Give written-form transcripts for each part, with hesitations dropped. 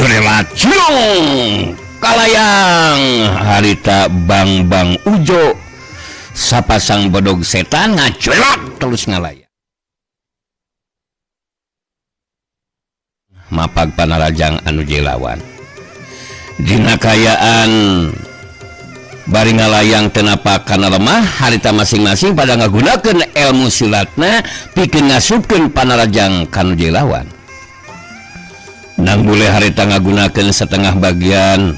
Curelacung kalayang harita Bang Ujo sapasang bodog setan ngacuelak terus ngalaya mapag panarajang anu jelawan dina kayaan bari ngalayang tenapak kana lemah harita masing-masing pada ngagunakeun ilmu silatna pikeun ngasupkeun panarajang kanu jelawan. Nang boleh harita ngagunakeun setengah bagian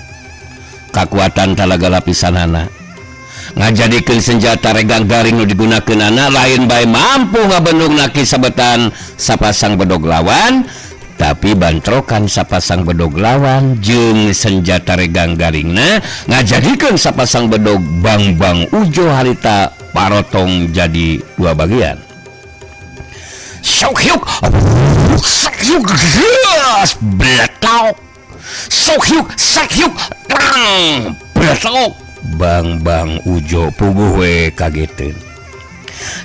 kekuatan talaga lapisanana ngajadikeun senjata regang garing nu digunakeunana lain bae mampu ngabendung naki sabetan sapasang bedog lawan tapi bantrokan sapasang bedog lawan jeung senjata regang garingna ngajadikeun sapasang bedog Bang Ujo harita parotong jadi dua bagian. Sok hyuk beletok sok hyuk beletok Bang Ujo puguh we kageteun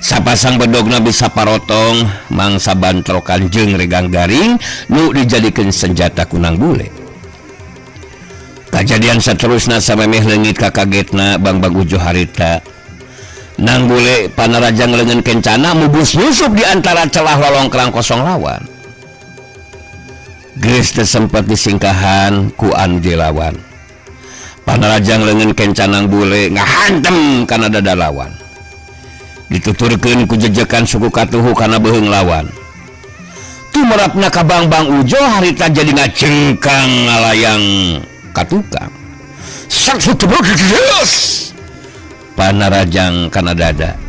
sapasang bedogna bisa parotong mangsa bantrokan jeung regang garing nu dijadikeun senjata kunang bule. Kajadian saterusna samemeh leungit kakagetna Bang Ujo harita nang bule panarajang leungeun kencana mubus nyusup di antara celah lolongkrang kosong lawan. Geus teu sempet disingkahan ku anu jelawan. Panarajang leungeun kencanang bule ngahantem kana dada lawan. Dituturkeun ku jejekan suku katuhu kana beuheung lawan. Tumerapna ka Bang Ujo harita jadi ngacengkang ngalayang ka tukang. Panarajang kana dada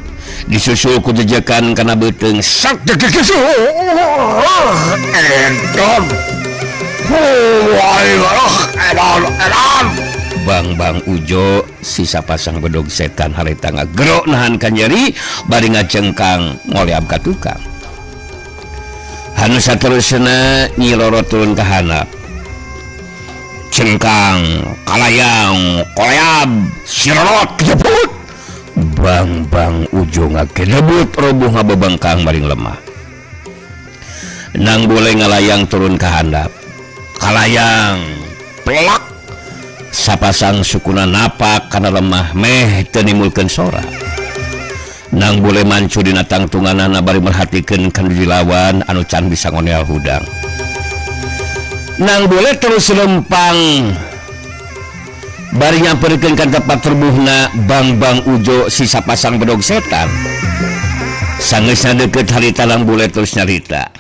disusul ku jejekan kana beuteung sak Bang Ujo sisa pasang bedog setan harita ngagerok nahan ka nyeri bari ngacengkang ngoleab ka tukang. Hanu saterusna Nyi Roro turun ka handap cengkang kalayang koleab sirot kejebut Bang Ujo ngakejebut roboh ngabebengkang maring lemah. Nang boleh ngalayang turun ke handap kalayang pelak sapasang sukuna napak karena lemah meh teu nimulkeun sora. Nang boleh mancu dina tangtunganana bari merhatikeun kana dilawan anu can bisa ngoneal hudang. Nang boleh terus lempang bari nyamperkeun ka tempat terbuhna Bang Ujo sisa pasang bedog setan. Sangeusna deukeut harita nang boleh terus nyarita.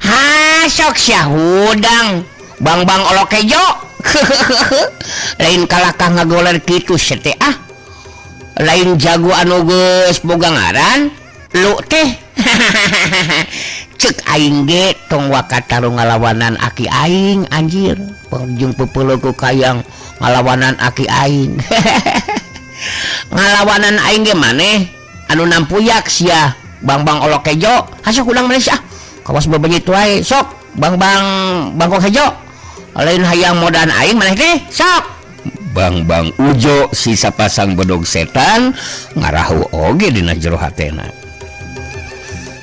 Ha sok sia hudang Bang Olokejo. Lain kalakah ngagoler kitu sete ah. Lain jago anu geus boga ngaran lu teh. Cek aing ge tong wakataru ngalawanan aki aing anjir jeung pepeuleuk kayang ngalawanan aki aing. Ngalawanan aing ge maneh anu nampuyak sia Bang Olokejo hasok ulang Malaysia kawas bebegitu wae sok Bang Olokejo lain hayang modaan aing maneh teh sok. Bang Ujo sisa pasang bedog setan ngarahu oge dina jero hatena.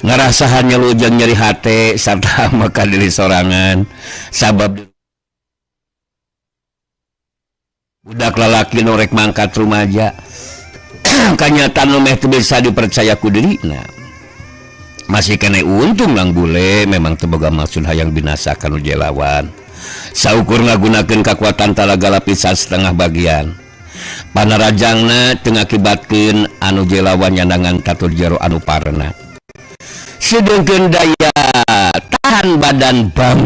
Ngarasahan nyelujeng nyeri hate sarta maka diri sorangan sabab budak lalaki norek mangkat rumaja kanyatan nu meh teu bisa dipercaya ku dirina. Masih kene untung lang bule memang teu boga maksud hayang binasa kanu jelawan. Saukur ngagunakeun kekuatan talaga lapisan setengah bagian. Panarajangna teu ngakibatkeun anu jelawan nyandangan tatur jero anu parna. Sedengkeun daya tahan badan Bang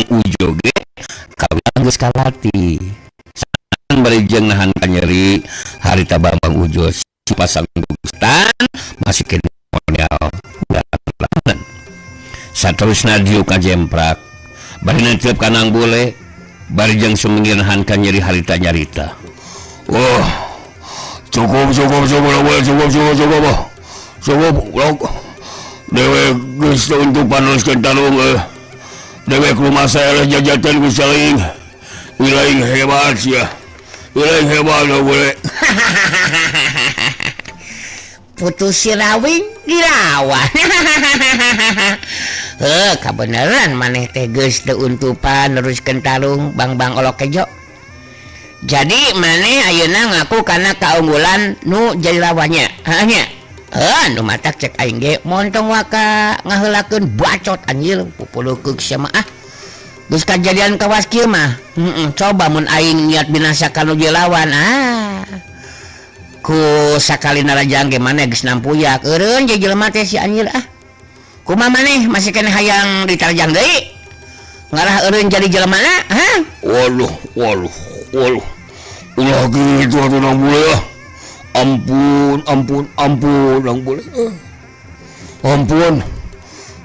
Ujo ge kawilang geus kalati. Sanan bari jeung nahan ka nyeri harita Bang Ujo si pasang setan masih kene moneal ulah. Saterusna diuk ka jemprak bari neuteup ka nang bule bari jeung sumingir nahan ka nyeri harita nyarita. Oh cukup dewek geus untuk panuskeun tarung dewek rumah saya jajaten ku saling wilayah hebat sia wilayah hebat boleh putus si rawing dilawan Kebenaran maneh teges deuntupan neruskeun tarung Bang Olokejo. Jadi maneh ayeuna ngaku kana kaunggulan nu jadi lawannya. Hanya nu matak cek aing ge montong waka ngaheulakeun bacot anjir pupulukeuk sama geus kajadian kawas kieu mah. Coba mun aing niat binasakan nu lawan ku sakalina rajang ge maneh geus nampuyak eureun je jelema teh si anjir kumaha maneh masih kena hayang ditarjang deui ngarah eureun jadi jelemana waluh ulah gitu atuh nang bule ampun nang bule ampun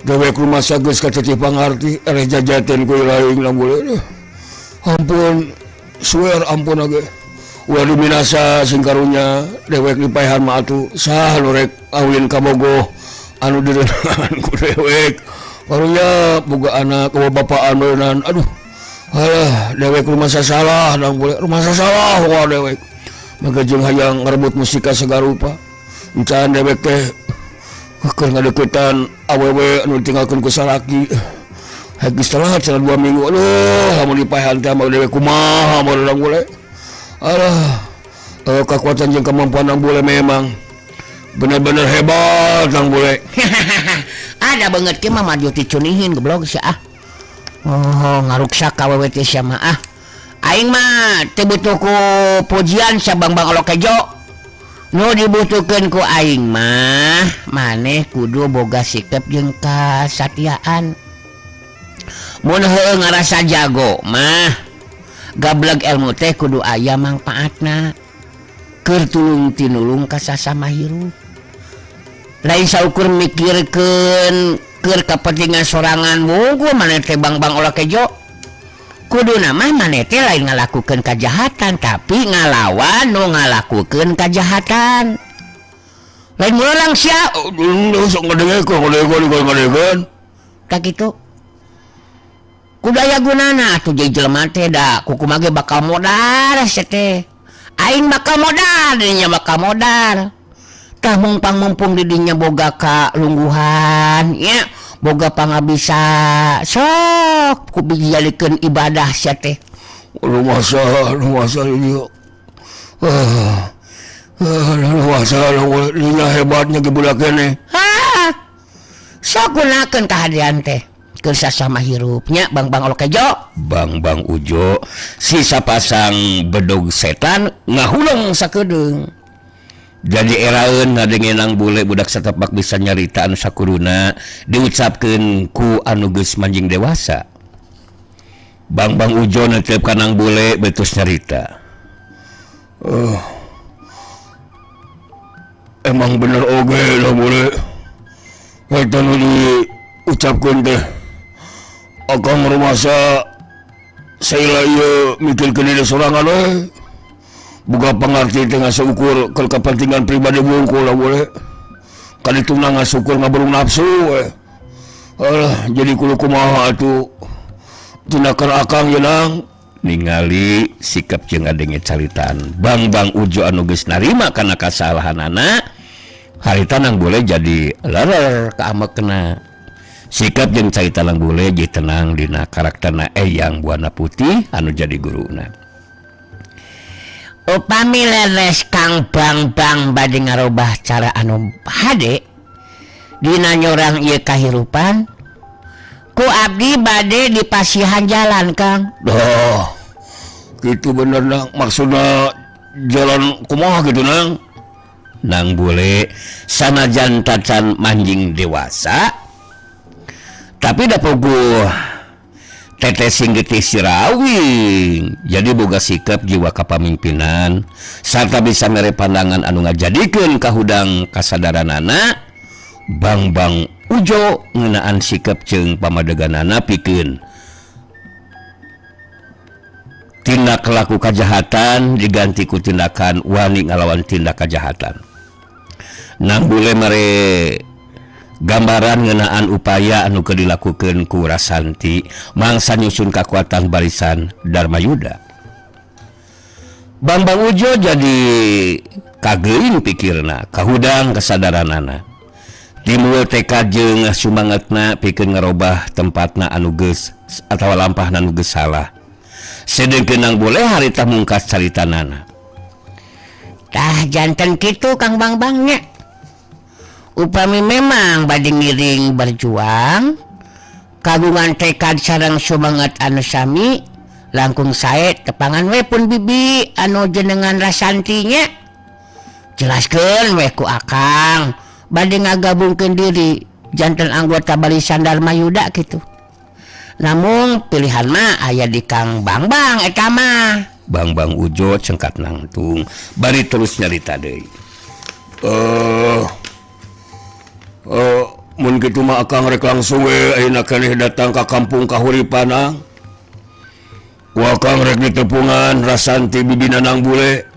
dewek rumah geus katiti pangarti ereh jajaten ku laing nang bule ampun swear ampun age ulah diminasa sing karunya dewek dipaehan mah atuh saha nu rek awin ka bogoh anu direunaan ku dewek karunya boga anak bapaan beunaan aduh alah dewek rumah salah nang boleh rumah salah wah dewek maka jeung hayang ngarebut musika sagarupa encan dewek teh keur ngadeuketan awewe anu ditinggalkeun ku salaki geus telat 2 minggu aduh lamun dipaehan teh mah dewek kumaha mah nang boleh alah kekuatan jeung kemampuan nang boleh memang bener-bener hebat nang boleh ada banget ke mah maju dicunihin goblok sia ngaruksak awewe teh sia mah aing mah teu butuh ku pujian sa Bang Olokejo nu dibutuhkeun ku aing mah maneh kudu boga sikap jeung kasatiaan mun heueuh ngarasa jago mah gableg ilmu teh kudu aya mangpaatna keur tulung tinulung ka sasama hirup lain saukur mikirkeun keur kapentingan sorangan munggu maneh teh Bang Olokejo kuduna mah maneh teh lain ngalakukeun kajahatan tapi ngalawan nu ngalakukeun kajahatan lain mulang sia sok ngadengekeun tak kitu kudaya gunana atuh jadi jelema teh da kukumaha ge bakal modal sia teh aing bakal modal dinya bakal modal tah mumpung di dinya boga kalungguhan ya boga pangabisa sok ku dijadikeun ibadah sia teh lu masa ieu lu masa lu hebatnya ge budak keneh sok gunakeun kahadian teh keur sasama hirupnya Bang Olokejo Bang Ujo si sapasang bedog setan ngahulang sakedeung jadi eraeun ngadengenang bule budak satapak bisa nyarita anu sakuruna diucapkeun ku anu geus manjing dewasa Bang Ujo netep kanang bule betus nyarita emang bener oge lah bule eta nu diucapkeun teh akang rumasa saila ieu mikirkeun diri sorangan we boga pangarti teh ngasukur keur kepentingan pribadi bungkul lah boleh kali tuna ngasukur ngaburung nafsu we alah jadi kudu kumaha atuh tindakan akang yeunang ningali sikap jeung ngadenge caritaan Bang Ujo anu geus narima kana kasalahanana harita nang boleh jadi lerer kaamekna sikap jeung carita nang boleh jadi tenang dina karakterna Eyang Buana Putih anu jadi guruna upami leres Kang Bang bade ngarobah cara anu hade dina nyorang ieu kahirupan ku abdi bade dipasihan jalan Kang doh kitu bener nang maksudna jalan kumaha kitu nang boleh sanajan tacan manjing dewasa tapi da pogo tetesing getih sirawing jadi boga sikap jiwa kapamimpinan sarta bisa mere pandangan anu ngajadikeun kahudang kasadaranana Bang Ujo ngeunaan sikap jeung pamadeganana pikeun tindak laku kajahatan diganti ku tindakan wani ngalawan tindak kajahatan nang bule mere gambaran ngeunaan upaya anu keur dilakukeun ku Rasanti mangsa nyusun kakuatan barisan Darmayuda Bang Ujo jadi kageuing pikirna kahudang kasadaranana timbul tekad jeung sumangetna pikeun ngarobah tempatna anu geus atawa lampahna anu geus salah. Sedengkeun nang boleh harita mungkas caritanana. Tah janten kitu Kang Bangbangnya. Upami memang bade ngiring berjuang, kagungan tekad sareng sumanget anu sami, langkung sae tepangan we pun bibi anu jenengan rasantinya. Jelaskeun we ku Akang bade ngagabungkeun diri janten anggota Barisan Dharma Yuda kitu. Namun pilihan mah aya di Kang Bangbang eta mah. Bangbang Ujo cengkat nangtung bari terus nyarita deui. Mun kitu mah Akang rek langsung we ayeuna keneh datang ka kampung kahuripana. Ku Akang rek ditepungan Rasanti bibina nang bule.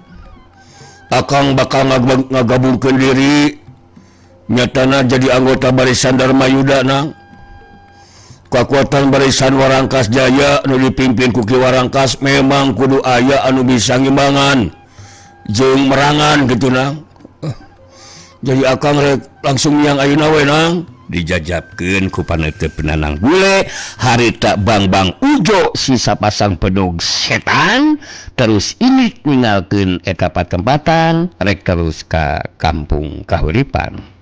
Akang bakal ngagabungkeun diri nyatana jadi anggota Barisan Dharma Yuda nang. Kakuatan Barisan Warangkas Jaya anu dipimpin ku Ki Warangkas memang kudu aya anu bisa ngimbangan jeung merangan kitu nang. Jadi Akang rek langsung yang ayeuna we nang dijajabkeun ku paneuteupeuna nang bule harita Bangbang Ujo si sapasang pedog setan terus ini ninggalkeun eta patempatan rek terus ka kampung kahuripan.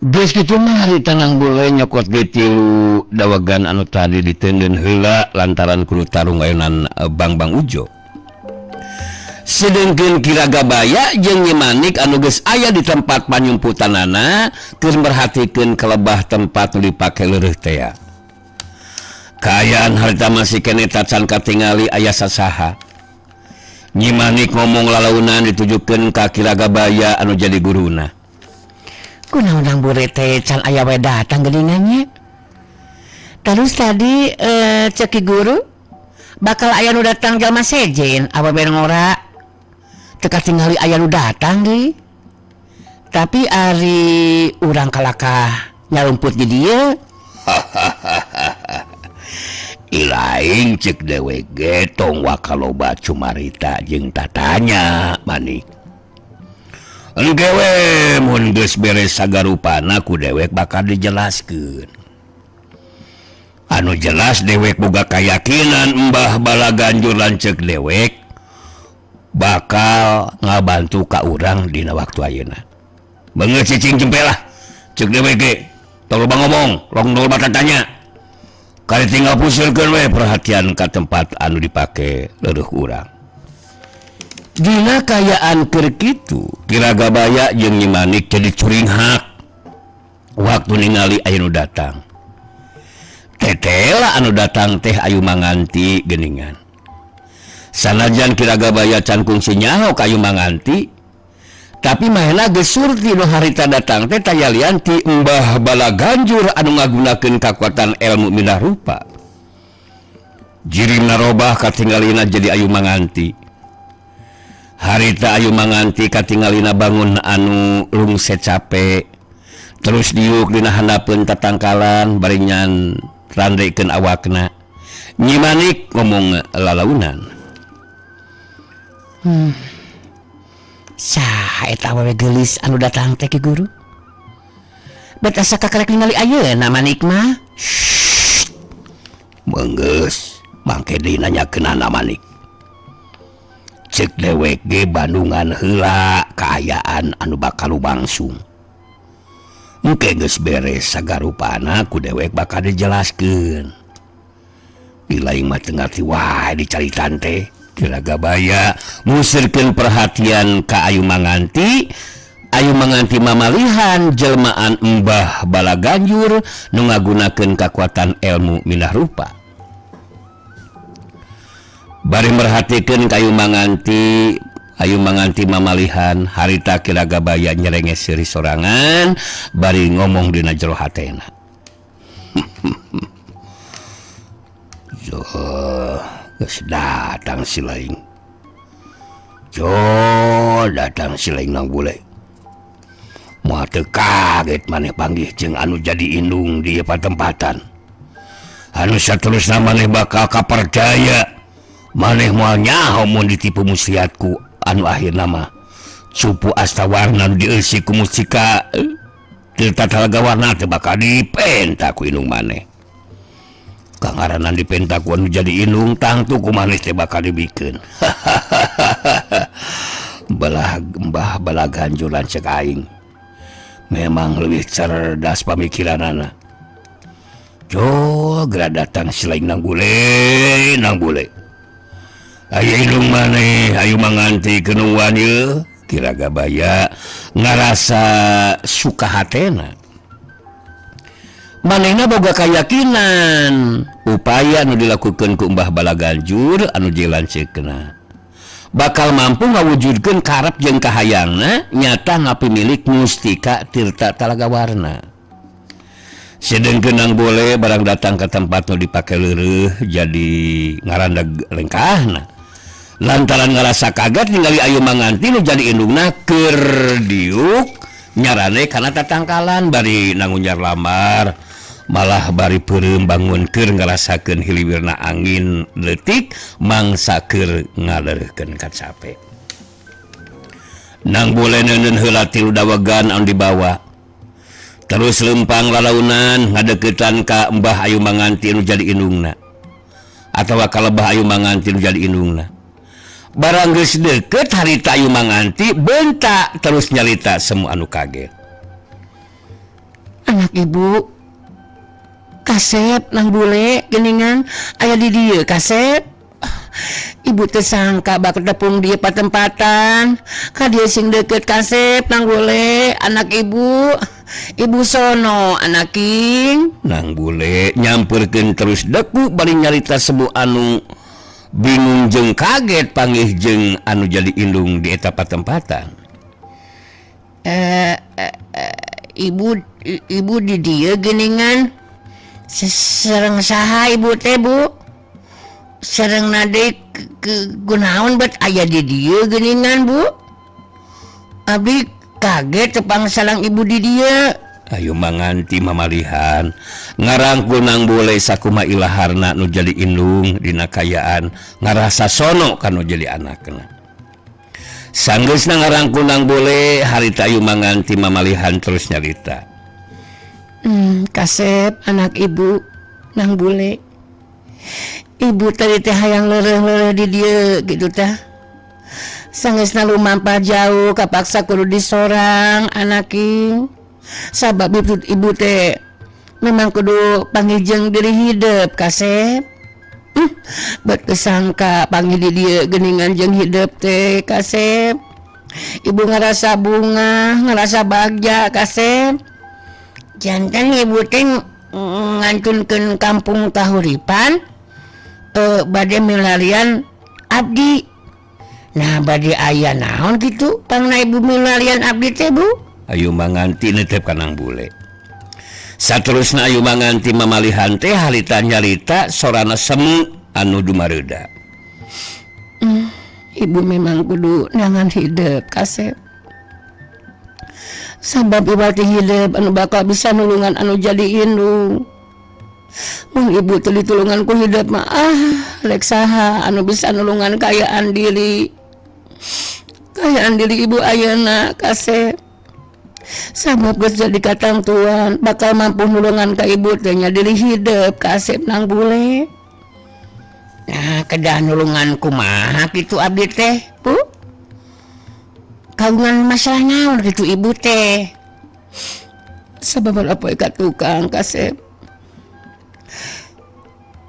Geus kitu mah harita nang bule nyokot ge tilu dawagan anu tadi diteundeun heula lantaran kudu tarung ayeuna Bangbang Ujo. Sedengkeun Kiragabaya jeung Nyi Manik anu geus aya di tempat panyumputanana keur merhatikeun kelebah tempat nu dipake leureut teh. Kaayaan harita masih keneh tacan katingali aya sasaha. Nyi Manik ngomong lalaunan ditujukeun ka Kiragabaya anu jadi guruna. Kunaon nang bure teh can aya we datang geuningannya. Terus tadi cek Ki Guru bakal aya nu datang jalma sejen apa bareng ora. Teu katingali aya nu datang deui. Tapi ari urang kalakah nyarumput di dieu. Ilaing cek dewe ge tong wakaloba cumarita jeung tatanya Manik. Engke we mun geus beres sagarupana ku dewek bakal dijelaskeun. Anu jelas dewek boga kayakinan Mbah Balaganjur lanceuk dewek bakal ngabantu ka urang dina waktu ayeuna. Beungeut cicing jempelah ceuk dewek ge tong loba ngomong rong loba tanya. Kali tinggal pusulkeun we perhatian ka tempat anu dipake leueuh urang. Dina kayaan keur kitu Kiragabaya jeung Nyi Manik jadi curing hak waktu ningali aya nu datang. Tetela anu datang teh ayu manganti geuningan. Sanajan Kiragabaya can kungsi nyaho ka ayu manganti, tapi mahena geus surti nu harita datang teh tayalian ti Mbah Balaganjur anu ngagunakeun kakuatan ilmu mindah rupa. Jirina robah katinggalina jadi ayu manganti. Harita ayu manganti katinggalina bangun anu lungset capek terus diuk dina handapeun tatangkalan baringan randekeun awakna. Nyi Manik ngomong lalaunan. Saha eta awewe geulis anu datang teh Ki Guru? Bet asa kakarek ningali ayeuna Manik mah. Beunggeus mangke deui nanyakeunana Manik. Cek dewek ge Bandungan heula kaayaan anu bakal lubangsung. Engke geus beres sagarupana ku dewek bakal dijelaskeun. Ilaing mah teu ngarti wae dicaritan teh. Kilagabaya musirkeun perhatian ka Ayu Manganti. Ayu Manganti mamalihan jelmaan Mbah Balaganjur nu ngagunakeun kakuatan ilmu minah rupa. Bari merhatikeun ka Ayu Manganti mamalihan harita Kilagabaya nyerenges seri sorangan bari ngomong dina jero hatena. Geus datang si Laing. Datang si Laing nang bule. Moal teu kaget maneh panggih jeung anu jadi indung di patempatan. Anu saterusna maneh bakal kapercaya. Maneh moal nyaho mun ditipu muslihatku anu akhirna mah cupu astawarna nu dieusi ku mustika Tirta Talagawarna teu bakal dipenta ku indung maneh. Kangaranan dipenta ku anu jadi indung tangtu ku maneh teh bakal dibikeun. Mbah Balaganjur cek aing. Memang lebih cerdas pamikiranana. Geura datang si Laing nang bule. Aya indung maneh Ayu Manganti kenuan ieu. Kilagabaya ngarasa suka hatena. Manehna boga kayakinan upaya anu dilakukeun ku Mbah Balaganjur anu dilanceukna bakal mampu ngawujudkeun karep jeung kahayangna nyata ngapimilik mustika Tirta Talagawarna. Sedengkeun nang bole barang datang ke tempat nu dipake leureuh jadi ngarandeg lengkahna. Lantaran ngarasa kaget ningali Ayu Manganti nu jadi indungna keur diuk nyarane kana tatangkalan bari nangunyar lamar malah bari peureum bangun keur ngarasakeun hiliwirna angin leutik mangsa keur ngaleureuhkeun ka cape. Nang bole neuneun heula tilu dawegan anu dibawa terus lempang lalaunan ngadeuketan ka Mbah Ayu Manganti nu jadi indungna atawa ka Mbah Ayu Manganti nu jadi indungna. Barang geus deukeut harita Ayu Manganti bentak terus nyarita semua anu kaget. Anak ibu Kasep nang bule geuningan aya di dieu Kasep. Ibu teu sangka bakal tepung dieu patempatan ka dieu sing deukeut Kasep nang bule anak ibu. Ibu sono anak king. Nang bule nyamperkeun terus deku bari nyarita semua anu bingung jeung kaget panggih jeung anu jadi indung di eta patempatan. Ibu di dieu geuningan sareng saha ibu teh bu? Sareng nade kunaon bet aya di dieu geuningan bu? Abdi kaget tepang salang ibu di dieu. Ayu Manganti mamalihan ngarangkul nang bole sakuma ilaharna nu jadi indung dina kayaan ngarasa sono kanu jadi anakna. Sanggeusna ngarangkul nang bole harita Ayu Manganti mamalihan terus nyarita. Kasep anak ibu nang bule. Ibu tadi teh hayang leureuh-leureuh di dieu gitu tah. Sanggeusna lumampah jauh kapaksa kudu disorang anak king. Sabab ibu teh memang kudu panggijeng diri hidup Kasep. Bet kesangka panggil di dieu geuningan jeung hidup teh Kasep. Ibu ngerasa bunga, ngerasa bagja Kasep. Janten ibu teh ngantunkeun kampung kahuripan bade milarian abdi. Nah bade aya naon kitu pangna ibu milarian abdi teh bu? Ayu Manganti netep ka nang bule. Saterusna Ayu Manganti mamalihan teh harita nyarita sorana semu anu dumareuda. Ibu memang kudu nangan hidup Kasep. Sabab ibu teh hidup anu bakal bisa nulungan anu jadi indung. Mun ibu teu ditulungan ku hidup mah lek saha anu bisa nulungan kayaan diri. Kayaan diri ibu ayeuna Kasep. Sabab geus jadi katang tuan bakal mampu nulungan ka ibu teh nya diri hidup Kasep nang bule. Nah kedah nulungan kumaha kitu abdi teh bu? Kagungan masalah naon kitu ibu teh? Sabab apa ka tukang Kasep?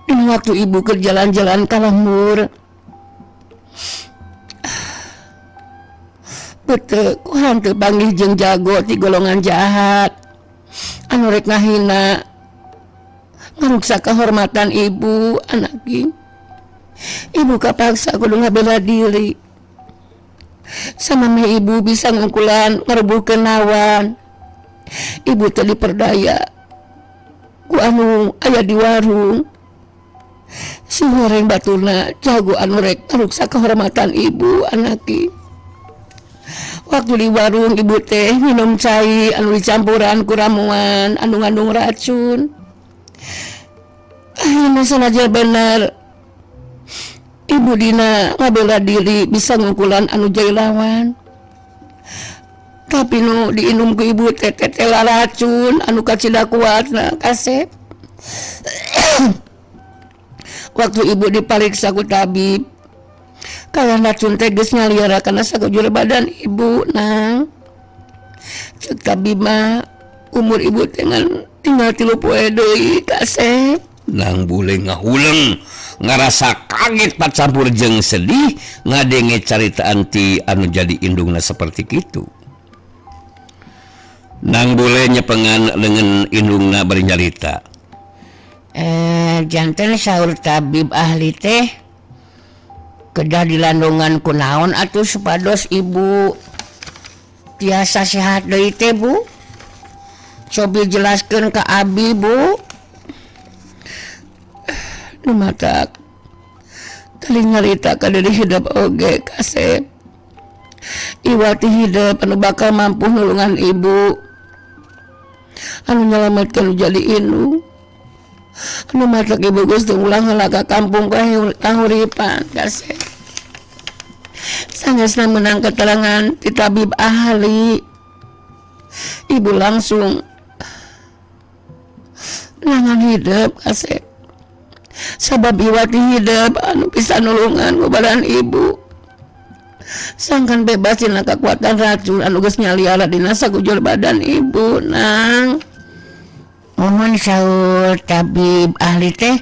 Dina waktu ibu ke jalan-jalan ka lembur bete ku hanteu panggih jeung jago ti golongan jahat anu rek ngahina ngaruksa kehormatan ibu anaki. Ibu kapaksa kudu ngabela diri sama meh ibu bisa ngungkulan ngerebuhkeun lawan. Ibu teh diperdaya ku anu aya di warung si goreng batuna jago anu rek ngaruksa kehormatan ibu anaki. Waktu di warung ibu teh minum cai anu dicampuran ku ramuan anu ngandung racun. Ayeuna sanajan bener ibu dina ngabela diri bisa ngungkulan anu jai lawan, tapi nu diinum ku ibu teh racun anu kacida kuatna kasep. Waktu ibu dipariksa ku tabib kaya racun teh geus ngaliara kana sakujur badan ibu nang. Cek tabib mah umur ibu dengan tinggal 3 poe deui kasep. Nang bule ngahuleng ngarasa kaget pacampur jeung sedih ngadenge carita anti anu jadi indungna seperti kitu. Nang bule nyepengan dengan indungna bari nyarita. Janten saur tabib ahli teh kedah dilandungan ku naon atuh supados ibu tiasa sehat deui teh Bu? Cobi jelaskeun ka abi Bu. Matak kali nyarita ka dari hidup oge kasep iwati hidup anu bakal mampu nulungan ibu anu nyelametkeun jadi indung anu matak ibu geus teu ulang heula ka kampung kahuripan kasep. Sangesna menang keterangan ti tabib ahli ibu langsung nangan hidup kasep. Sabab iwati hidup anu bisa nulungan ku badan ibu sangkan bebasin kekuatan racun anu geus nyaliara dina sakujur badan ibu nang. Mohon saur tabib ahli teh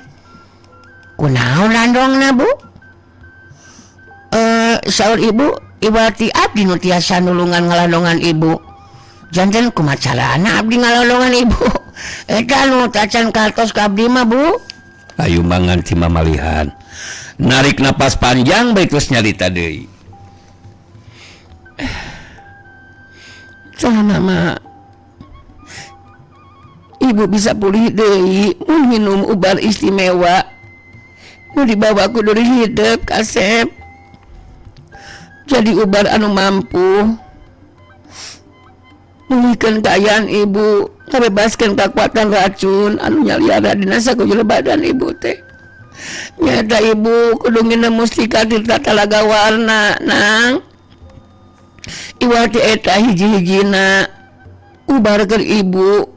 kunaon landongna Bu? Saur ibu iwati abdi nu tiasa nulungan ngalandongan ibu. Janten kumaha carana abdi ngalandongan ibu? Eta nu tacan kartos ka abdi mah Bu. Ayu mangan ti mamalihan narik napas panjang baik terus nyarita deui. Soalna mah ibu bisa pulih deui mun minum ubar istimewa nu dibawa ku dari hidup kasep. Jadi ubar anu mampu mulihkeun kaayaan ibu ngabebaskeun kekuatan racun anu nyaliara dina sakujur badan ibu teh. Nyata ibu kudu nginum mustika tirta talaga warna nang. Iwati eta hiji-hijina ubarkeun ibu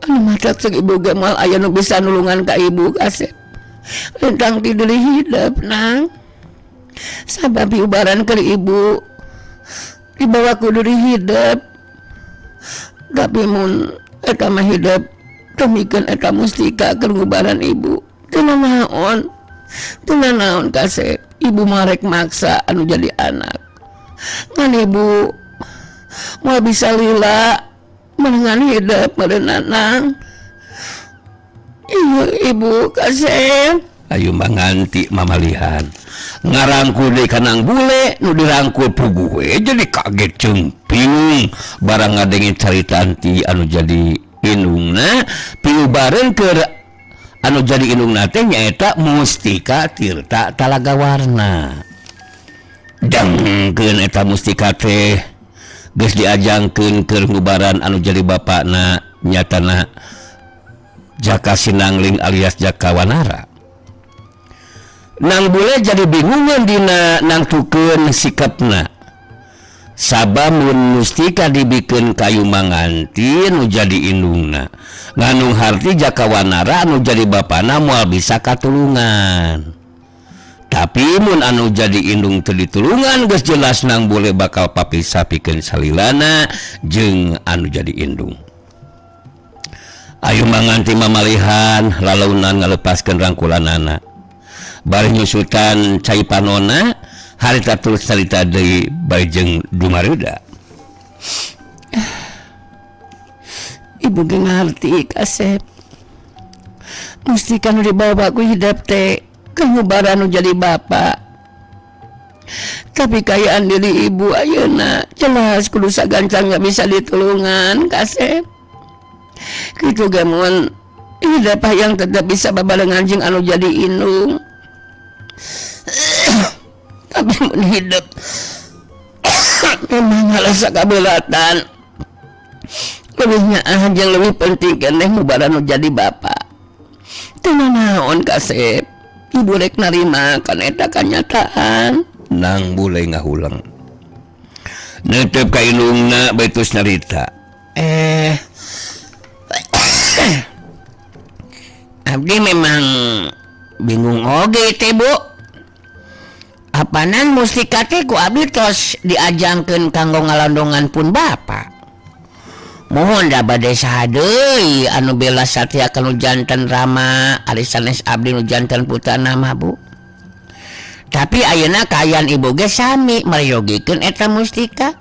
anu matak sok ibu ge moal aya nu bisa nulungan ka ibu kasep lintang ti deui hidup nang. Sabab ubaran keur ibu dibawa ku deui hidup tapi mun eta mah hidup temikeun eta mustika keur ngubaran ibu teu naon kasep. Ibu marek maksa anu jadi anak ngan ibu mau bisa lila menengan hidup merenang. Ibu kasep. Ayu manganti mamalihan ngarangkul deui kanang bule nu dirangkul puguh we jadi kaget cengping barang ngadenge carita anti anu jadi indungna piubareun keur anu jadi indungna teh nyaeta mustika tirta talaga warna. Dangkeun eta mustika teh geus diajangkeun keur ngubaran anu jadi bapakna nyatana Jaka Sinangling alias Jaka Wanara. Nang bule jadi bingungan dina nangtukeun sikapna. Sabab mun mustika dibikeun kayu manganti nu jadi indungna. Nganung harti Jaka Wanara anu jadi bapana moal bisa katulungan. Tapi mun anu jadi indung teu ditulungan geus jelas nang bule bakal papisah pikeun salilana jeung anu jadi indung. Ayu manganti mamalihan lalaunan ngalepaskeun rangkulan anak bari nyusutan cai panona harita terus carita deui bari jeung dumaruda. Ibu ge ngarti Kasep mustika nu dibawa ku hidup teh kangubara nu jadi bapak tapi kayaan diri ibu ayeuna jelas kudu sagancang gak bisa ditulungan Kasep kitu ge mun hidup yang tetap bisa babarengan jeung anu jadi indung tapi mun hidup memang ngalasa kabelatan lebihnya aja lebih penting keneh mubara nu jadi bapak teu naon Kasep ibu rek narima kan eta kanyataan. Nang Bule ngahuleng neuteup ka indungna baitus nyarita abdi memang bingung oge teh Bu apanan mustika teh ku abdi tos diajangkeun kanggo ngalandongan pun bapak mohon da bade saha deui anu bela satya kanu janten Rama ari sanes abdi nu janten putana mah Bu tapi ayeuna kaayaan ibu ge sami mariyogikeun eta mustika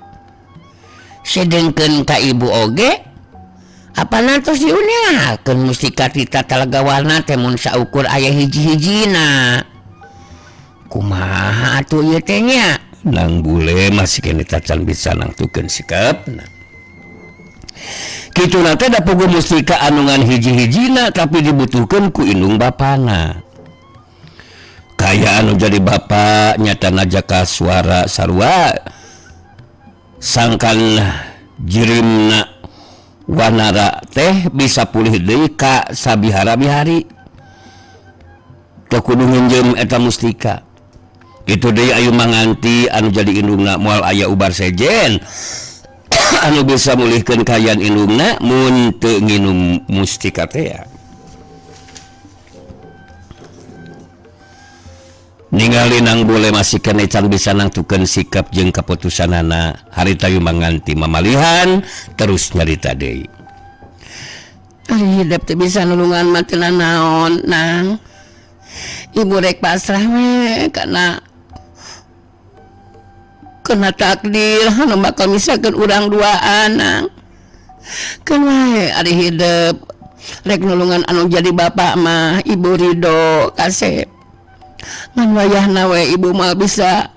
sedengkeun ka ibu oge apana tos diuniakeun mustika ti Talaga Warna teh mun saukur aya hiji-hijina kumaha atuh ieu teh nya. Nang Bule masih kene tacan bisa nangtukeun sikapna kitu teh da puguh mustika anu ngan hiji-hijina tapi dibutuhkeun ku indung bapana kaya anu jadi bapak nyatana jaka suara sarua sangkan jirimna wanara teh bisa pulih deui ka sabihara-bihari teu kudu nginjem eta mustika itu deui ayu manganti anu jadi indungna moal aya ubar sejen anu bisa mulihkeun kayaan indungna mun teu nginum mustika teh ningali Nang Bule masih kene can bisa nangtukeun sikap jeung kaputusanana harita ieu manganti mamalihan terus nyarita deui ari hidup teh bisa nulungan mah teu naon Nang ibu rek pasrah we kana takdir anu bakal misakeun urang duaan Nang keun wae ari hidup rek nulungan anu jadi bapak mah ibu ridho Kasep ngan wayahna we ibu mah bisa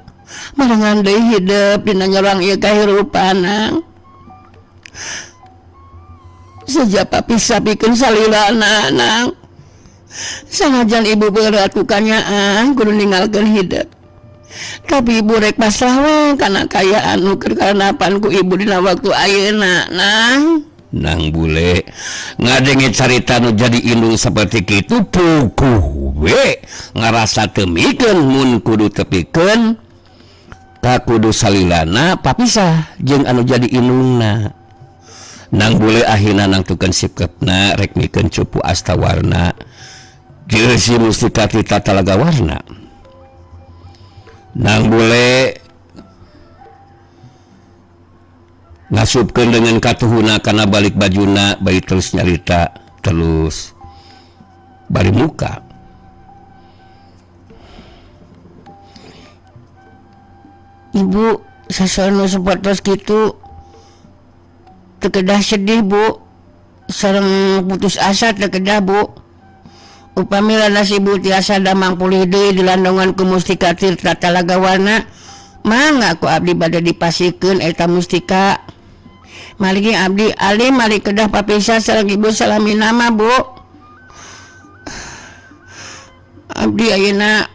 marangan deui hidup dina nyorang ieu kahirupan Nang sejak papisah pikeun salilana Nang sanajan ibu berat ku kanyaan kudu ninggalkeun hidup tapi ibu rek pasrah we kana kayaan nu keur karanapan ku ibu dina waktu ayeuna Nang. Nang Bule ngadenge carita nu jadi indung seperti kitu puguh we ngarasa teu mikeun mun kudu tepikeun ka kudu salilana papisah jeung anu jadi indungna. Nang Bule akhirna nangtukeun sikepna rek mikeun cupu Astawarna jeung si mustika ti Talaga Warna. Nang Bule ngasupkeun dengan katuhuna kana balik bajuna bari terus nyarita terus bari muka ibu sasono sepertos kitu teu kedah sedih Bu sareng putus asa teu kedah Bu upami laras ibu tiasa damang pulih deui dilandongan ku mustika tirta Talaga Warna mangga ku abdi bade dipasikeun eta mustika maligi abdi alim mari kedah papisah sareng ibu salamina mah Bu abdi ayeuna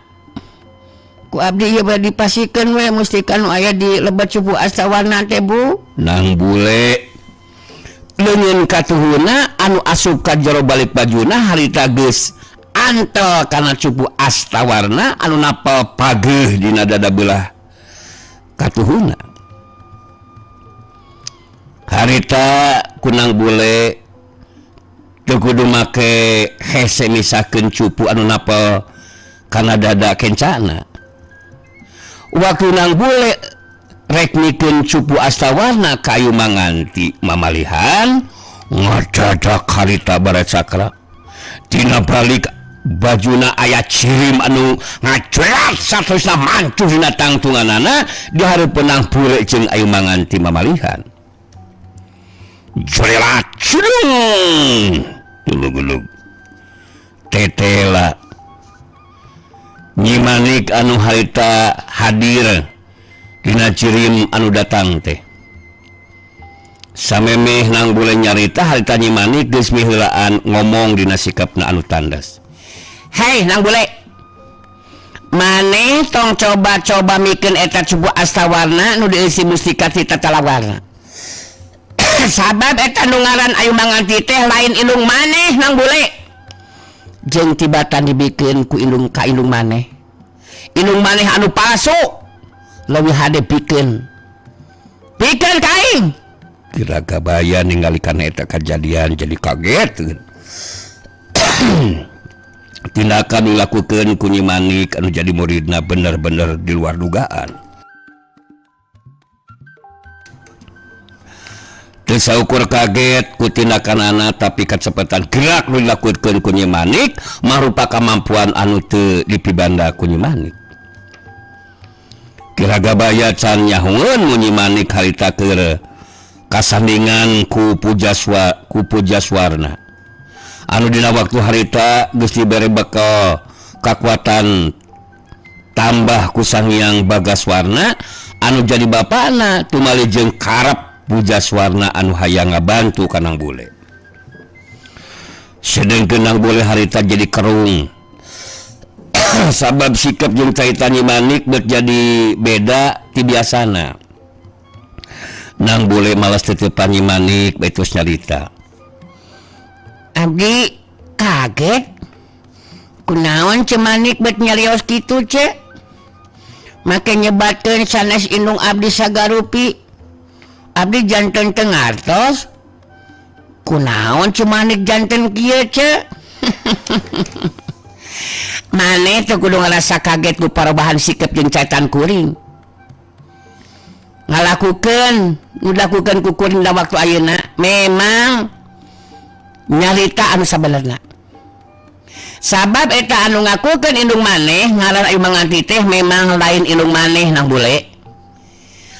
ku abdi ieu bade dipasikeun we mustika nu aya di lebat cupu Astawarna teh Bu. Nang Bule leungeun katuhuna anu asup ka jero balik bajuna harita geus antel kana cupu Astawarna anu napal pageuh dina dada beulah katuhuna harita kunang Bule teu kudu make hese misakeun cupu anu napal kana dada kencana waktu Nang Bule rek mikeun cupu Astawarna kayu manganti mamalihan ngadadak harita barat sakra tina balik bajuna aya cirim anu ngacuelat saterusna mancuh dina tangtunganana di hareupeunang bule jeung ayu manganti mamalihan jorelat cudung gulug-gulug tetela Nyi Manik anu harita hadir dina cirim anu datang teh samemeh nang bule nyarita harita Nyi Manik geus miheulaan ngomong dina sikapna anu tandas. Hei nang bule, maneh tong coba-coba mikeun eta cupu astawarna nu dieusi mustika ti tatalawarna. Sabab eta nu ngaran ayu manganti teh lain ilung maneh nang bule. Jeung tibatan dibikeun ku ilung ka ilung maneh. Ilung maneh anu palsu leuwih hade pikeun. Pikeun kaing. Kiraga baya ningali kana eta kajadian jadi kaget. Tindakan dilakukan ku Nyi Manik anu jadi muridna bener-bener di luar dugaan. Teu saukur kaget ku tindakanana tapi kacepetan gerak nu dilakukeun ku Nyi Manik mangrupa kemampuan anu teu dipibanda ku Nyi Manik. Kiraga baya can nyahoeun mu Nyi Manik harita keur kasandingan ku pujaswarna. Anu dina waktu harita geus dibere bekal kakuatan tambah ku Sang Hyang Bagaswarna anu jadi bapana tumali jeung karep Pujaswarna anu hayang ngabantu kanang bule. Sedengkeun nang bule harita jadi kerung. Sabab sikap jeung carita Nyi Manik beut jadi beda ti biasana. Nang bule malas tetepan Nyi Manik betus nyarita. Abdi kaget kunaon Ceu Manik bet nyarios kitu ce make nyebatkeun sanes indung abdi sagarupi abdi janten teu ngartos kunaon Ceu Manik janten kieu ce. Maneh teu kudu ngarasa kaget ku parobahan sikap jeung caetan kuring ngalakukeun nu dilakukeun ku kuring da waktu ayeuna memang nyarita anu sabenerna. Sabab eta anu ngakukeun indung maneh ngaran ayu manganti teh memang lain indung maneh nang bule.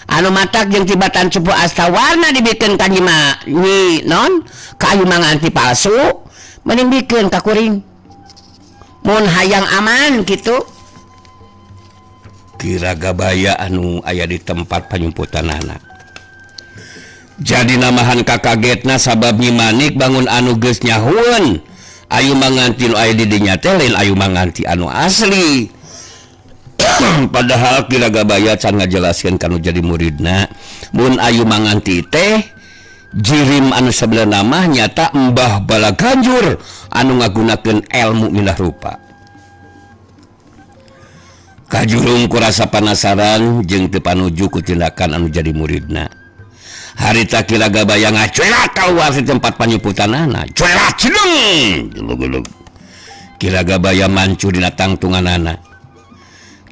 Anu matak jeung tibatan cupu astawarna dibikeun ka Nyi non ka ayu manganti palsu mending bikeun ka kuring. Mun hayang aman kitu. Kiraga baya anu aya di tempat panyumputanana. Jadi namahan kakagetna sabab Nyi Manik bangun anu geus nyahueun ayu manganti nu aya di dinya teh lain ayu manganti anu asli. Padahal kiraga baya can ngajelaskeun kanu jadi muridna mun ayu manganti teh jirim anu sabeulana mah nyata Mbah Balaganjur anu ngagunakeun elmu mindah rupa. Kajulung kurasa penasaran jeung teu panuju ku tindakan anu jadi muridna. Harita kiraga baya ngacuelat kaluar di tempat panyumputanana. Cuelat cedeng. Gulug-gulug. Kiraga baya mancu dina tangtunganana.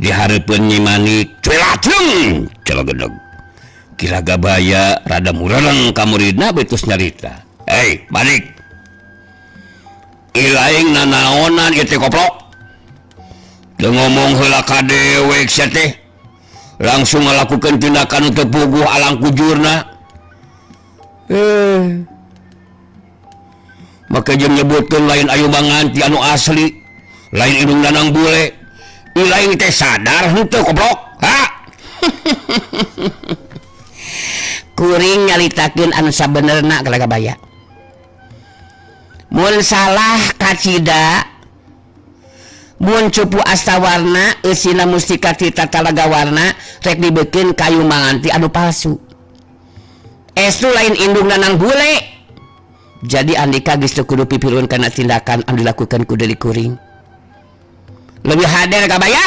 Di hareupeun Nyi Manik cuelat cedeng. Celogedeg. Kiraga baya rada mureleng ka muridna betus nyarita. Hei Manik. Ilaing nanaonan ieu teh koplok. Teu ngomong heula ka dewek sia teh. Langsung ngalakukeun tindakan teu puguh alang kujurna. Maka jeung nyebutkeun lain ayu manganti anu asli lain indung danang bule ilaing teh sadar henteu goblok ha. Kuring nyaritakeun anu sabenerna kalaga baya. Mun salah kacida mun cupu astawarna eusina mustika ti tatalagawarna rek dibeukeun ka ayu manganti anu palsu. Estu lain indung nanang bule. Jadi andika geus teu kudu pipilun kana tindakan anu dilakukeun ku deui kuring. Leuwih hader ka baya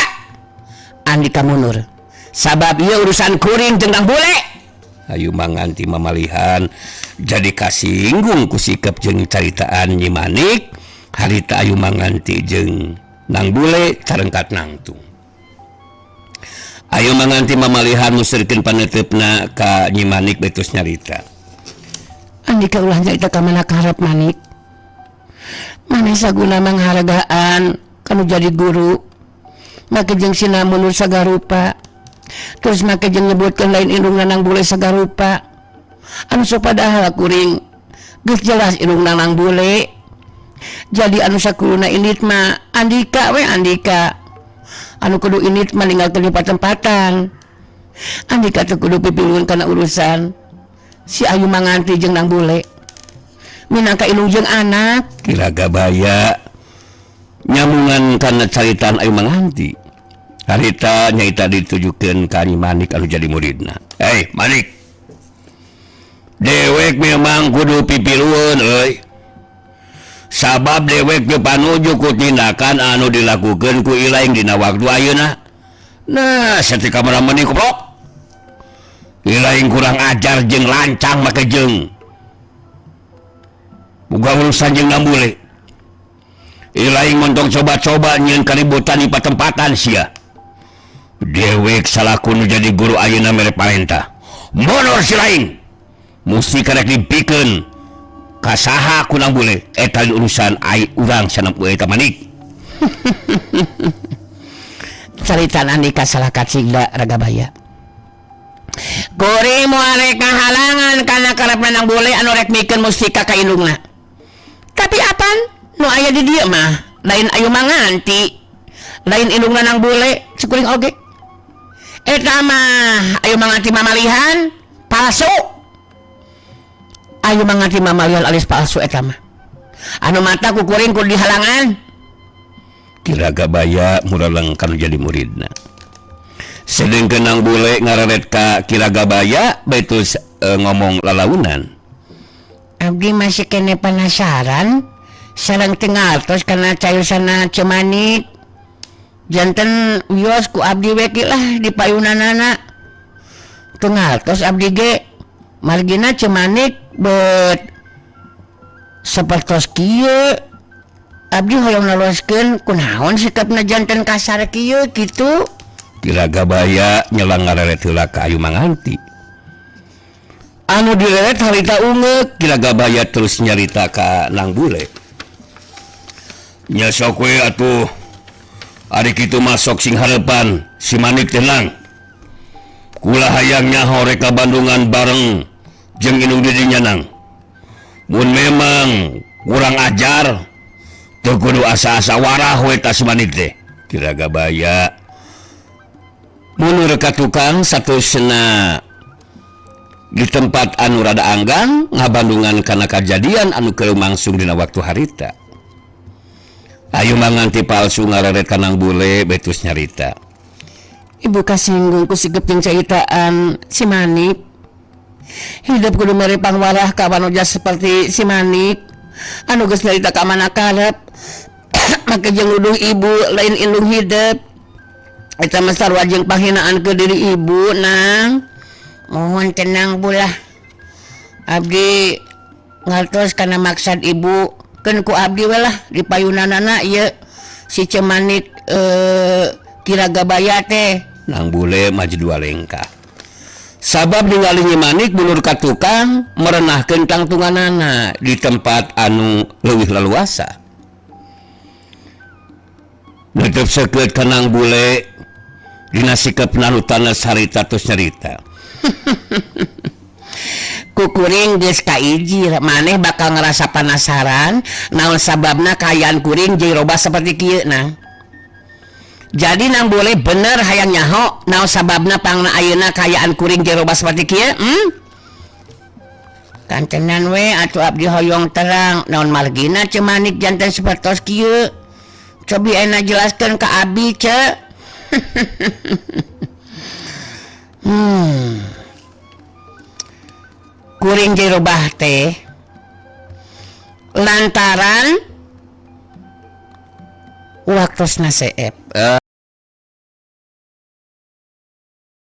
andika mundur. Sabab ieu urusan kuring jeung nang bule. Ayu manganti mamalihan jadi kasinggung ku sikap jeung caritaan Nyi Manik harita ayu manganti jeung nang bule carengkat nangtung. Ayu manganti mamalihan musirkeun paneutupna ka Nyi Manik betus nyarita. Andika ulah nyarita ka mana karep manik. Maneh saguna manghargaan kanu jadi guru. Make jeung sinamun sagarupa. Terus make jeung nyebutkeun lain indungna nang bule sagarupa. Anu sok padahal kuring geus jelas indungna nang bule. Jadi anu sakuluna init mah Andika we Andika. Anu kudu init mah ninggalkeun di patempatan. Andika teh kudu pipiluhun kana urusan si Ayu Manganti jeung nang bule. Minangka indung jeung anak. Kiraga Baya nyambungan kana caritaan Ayu Manganti. Harita nyaita ditujukeun ka Nyi Manik anu jadi muridna. Hei Manik, dewek memang kudu pipiluhun euy. Sabab dewek teu panuju ku tindakan anu dilakukeun ku ilaing dina waktu ayeuna. Nah, satika meuni goblok. Ilaing kurang ajar jeung lancang make jeung boga urusan jeung nambule. Ilaing montong coba-coba nyieun kaributan di patempatan sia. Dewek salaku nu jadi guru ayeuna mere parentah. Mundur si laing. Musti karek dipikeun ka saha ku nambule eta urusan ai urang sanempo eta Manik. Caritaan Andika salah kacigda Raga Baya. Kuring moal rek ngahalangan kana karepna nang bule anu rek mikeun mustika ka indungna. Tapi apan nu aya di dieu mah lain Ayu Manganti, lain indungna nang bule sakuring oge. Eta mah Ayu Manganti mamalihan palsu. Ayu Manganti mamalihan alis palsu eta mah. Anu mata ku kuring kudu dihalangan. Kiraga Baya muralang kanu jadi muridna. Sedengkeun nang bule ngararet ka Kiraga Baya betus ngomong lalaunan. Abdi masih kene penasaran sareng teu ngartos kana cayusana Cemanik. Janten wios ku abdi we lah di payunanana. Teu ngartos abdi ge margina Cemanik bet sapertos kieu. Abdi hoyong naloskeun kunaon sikapna janten kasar kieu kitu. Kiraga Baya nyelang ngareret heula ka Ayu Manganti. Anu direret harita ungeuk, Kiraga Baya terus nyarita ka nang bule. Nya sok we atuh ari kitu masok sing harepan si Manik tenang. Kula hayang nyaho rek ka Bandungan bareng jeung indung didinya nang. Mun memang kurang ajar teu kudu asa-asa warah we ta si Manik teh. Kiraga Baya mundur ka tukang satusna di tempat anu rada anggan ngabandungan kana kajadian anu kelumangsung dina waktu harita. Ayu Manganti palsu ngararet ka nang bule betus nyarita. Ibu kasinggung ku sigep jeung caitaan si Manik. Hidup kudu mere pangwarah ka panoja seperti si Manik anu geus nyarita ka mana karep. Make jeung nuduh ibu lain indung hidup. Eta mah sarua jeung panghinaan ke diri ibu nang. Mohon tenang bulah. Abdi ngartos kana maksad ibu keun ku abdi we lah di payunanana ieu si Cemanik Kiraga Baya teh. Nang bule maju dua lengkah. Sabab ningali Nyi Manik mundur ka tukang merenahkeun tangtunganana di tempat anu leuwih leluasa. Netep seukeut ka nang bule dina sikepna nu tanes harita tos nyarita. Kukuring geus kaiji maneh bakal ngerasa penasaran naon sababna kaayaan kuring jeung robah saperti kieu nang. Jadi nang boleh bener hayang nyaho naon sababna pangna ayeuna kaayaan kuring jeung robah saperti kieu? Kantenan we atuh abdi hoyong terang naon margina Cemanik janten sapertos kieu. Cobi ena jelaskeun ka abi ce. Kuring jeung robah teh lantaran waktosna seep.